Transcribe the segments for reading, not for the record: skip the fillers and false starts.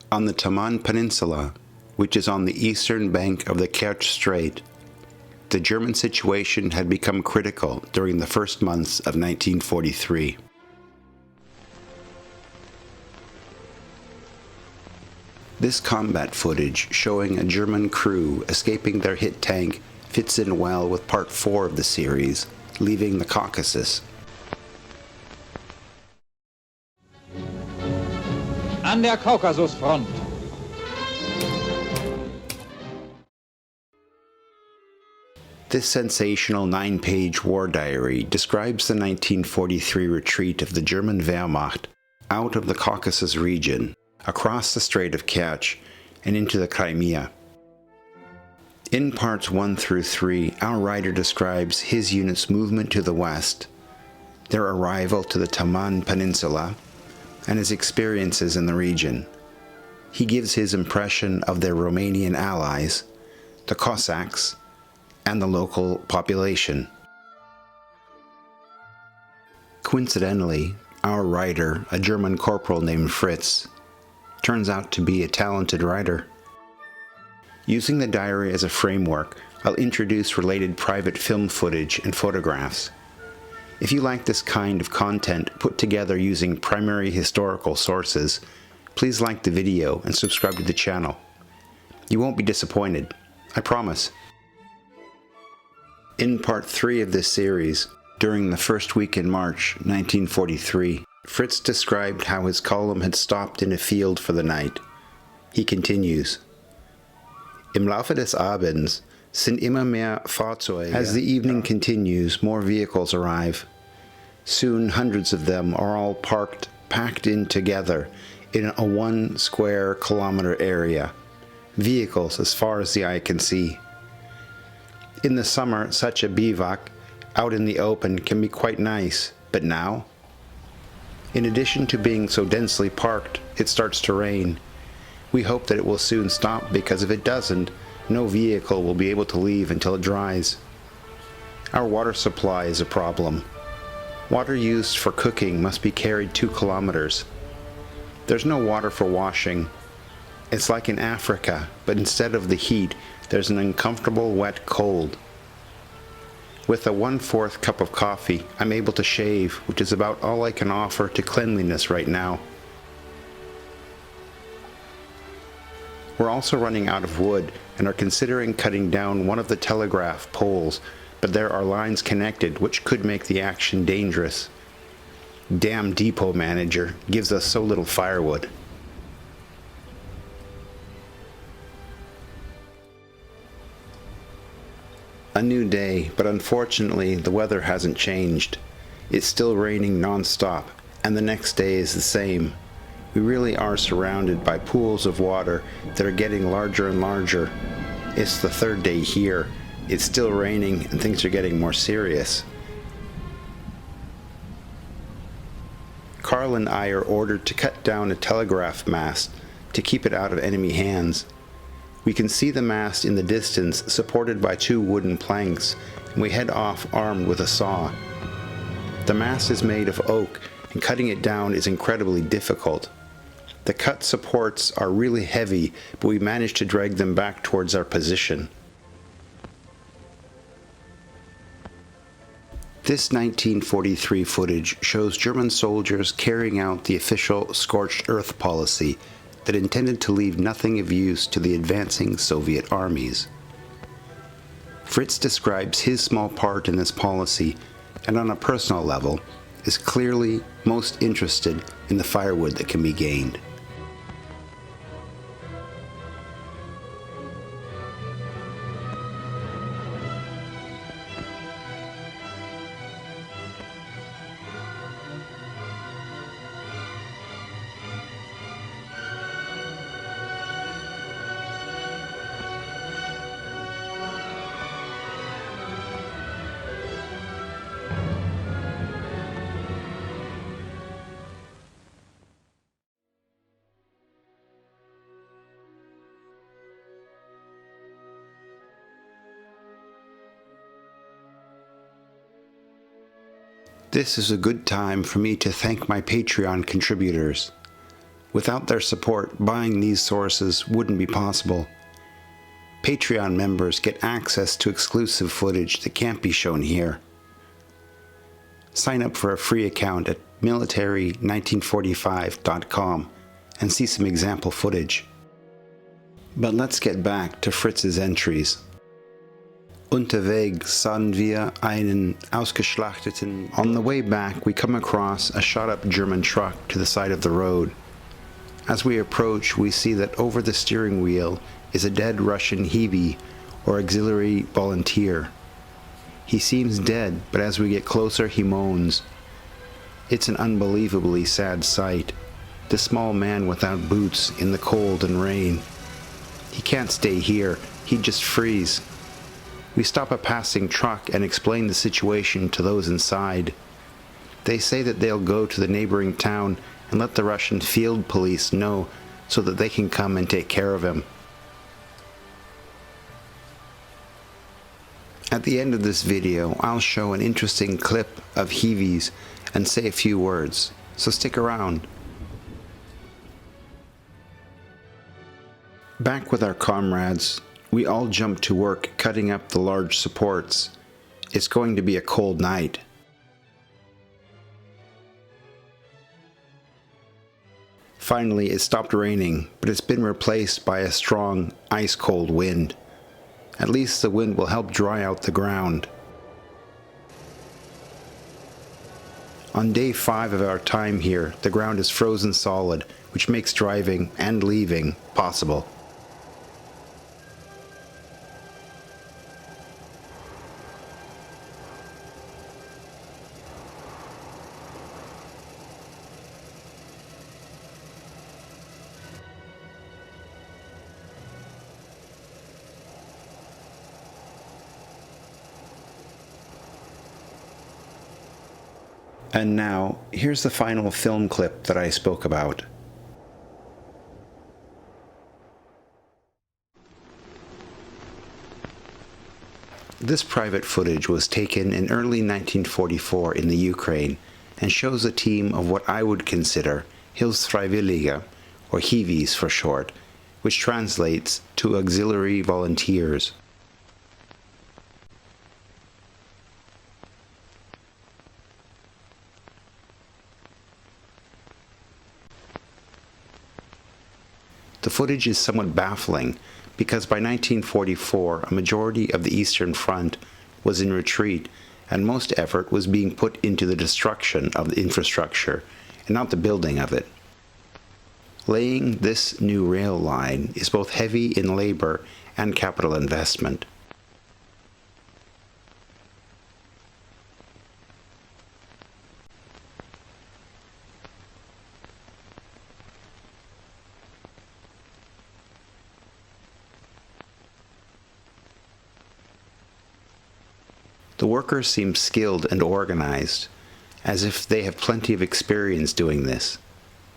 On the Taman Peninsula, which is on the eastern bank of the Kerch Strait, the German situation had become critical during the first months of 1943. This combat footage showing a German crew escaping their hit tank fits in well with part 4 of the series, Leaving the Caucasus. An der Kaukasusfront. This sensational 9-page war diary describes the 1943 retreat of the German Wehrmacht out of the Caucasus region, across the Strait of Kerch, and into the Crimea. In parts 1 through 3, our writer describes his unit's movement to the west, their arrival to the Taman Peninsula, and his experiences in the region. He gives his impression of their Romanian allies, the Cossacks, and the local population. Coincidentally, our writer, a German corporal named Fritz, turns out to be a talented writer. Using the diary as a framework, I'll introduce related private film footage and photographs. If you like this kind of content put together using primary historical sources, please like the video and subscribe to the channel. You won't be disappointed, I promise. In part 3 of this series, during the first week in March 1943, Fritz described how his column had stopped in a field for the night. He continues, Im Laufe des Abends sind immer mehr Fahrzeuge. As the evening continues, more vehicles arrive. Soon hundreds of them are all packed in together in a 1 square kilometer area. Vehicles as far as the eye can see. In the summer, such a bivouac out in the open can be quite nice, but now? In addition to being so densely parked, it starts to rain. We hope that it will soon stop because if it doesn't, no vehicle will be able to leave until it dries. Our water supply is a problem. Water used for cooking must be carried 2 kilometers. There's no water for washing. It's like in Africa, but instead of the heat, there's an uncomfortable wet cold. With a 1/4 cup of coffee, I'm able to shave, which is about all I can offer to cleanliness right now. We're also running out of wood and are considering cutting down one of the telegraph poles, but there are lines connected which could make the action dangerous. Damn depot manager gives us so little firewood. A new day, but unfortunately the weather hasn't changed. It's still raining non-stop, and the next day is the same. We really are surrounded by pools of water that are getting larger and larger. It's the 3rd day here. It's still raining and things are getting more serious. Carl and I are ordered to cut down a telegraph mast to keep it out of enemy hands. We can see the mast in the distance supported by 2 wooden planks, and we head off armed with a saw. The mast is made of oak, and cutting it down is incredibly difficult. The cut supports are really heavy, but we manage to drag them back towards our position. This 1943 footage shows German soldiers carrying out the official scorched earth policy that intended to leave nothing of use to the advancing Soviet armies. Fritz describes his small part in this policy, and on a personal level, is clearly most interested in the firewood that can be gained. This is a good time for me to thank my Patreon contributors. Without their support, buying these sources wouldn't be possible. Patreon members get access to exclusive footage that can't be shown here. Sign up for a free account at military1945.com and see some example footage. But let's get back to Fritz's entries. Unterwegs sahen wir einen ausgeschlachteten. On the way back, we come across a shot-up German truck to the side of the road. As we approach, we see that over the steering wheel is a dead Russian Hiwi, or auxiliary volunteer. He seems dead, but as we get closer, he moans. It's an unbelievably sad sight. The small man without boots in the cold and rain. He can't stay here, he'd just freeze. We stop a passing truck and explain the situation to those inside. They say that they'll go to the neighboring town and let the Russian field police know so that they can come and take care of him. At the end of this video, I'll show an interesting clip of Hiwis and say a few words, so stick around. Back with our comrades, we all jump to work cutting up the large supports. It's going to be a cold night. Finally, it stopped raining, but it's been replaced by a strong, ice-cold wind. At least the wind will help dry out the ground. On day 5 of our time here, the ground is frozen solid, which makes driving and leaving possible. And now, here's the final film clip that I spoke about. This private footage was taken in early 1944 in the Ukraine and shows a team of what I would consider Hilfsfreiwillige, or Hiwis for short, which translates to auxiliary volunteers. The footage is somewhat baffling because by 1944 a majority of the Eastern Front was in retreat and most effort was being put into the destruction of the infrastructure and not the building of it. Laying this new rail line is both heavy in labor and capital investment. The workers seem skilled and organized, as if they have plenty of experience doing this.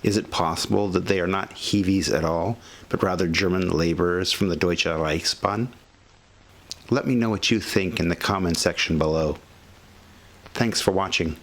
Is it possible that they are not Hiwis at all, but rather German laborers from the Deutsche Reichsbahn? Let me know what you think in the comment section below. Thanks for watching.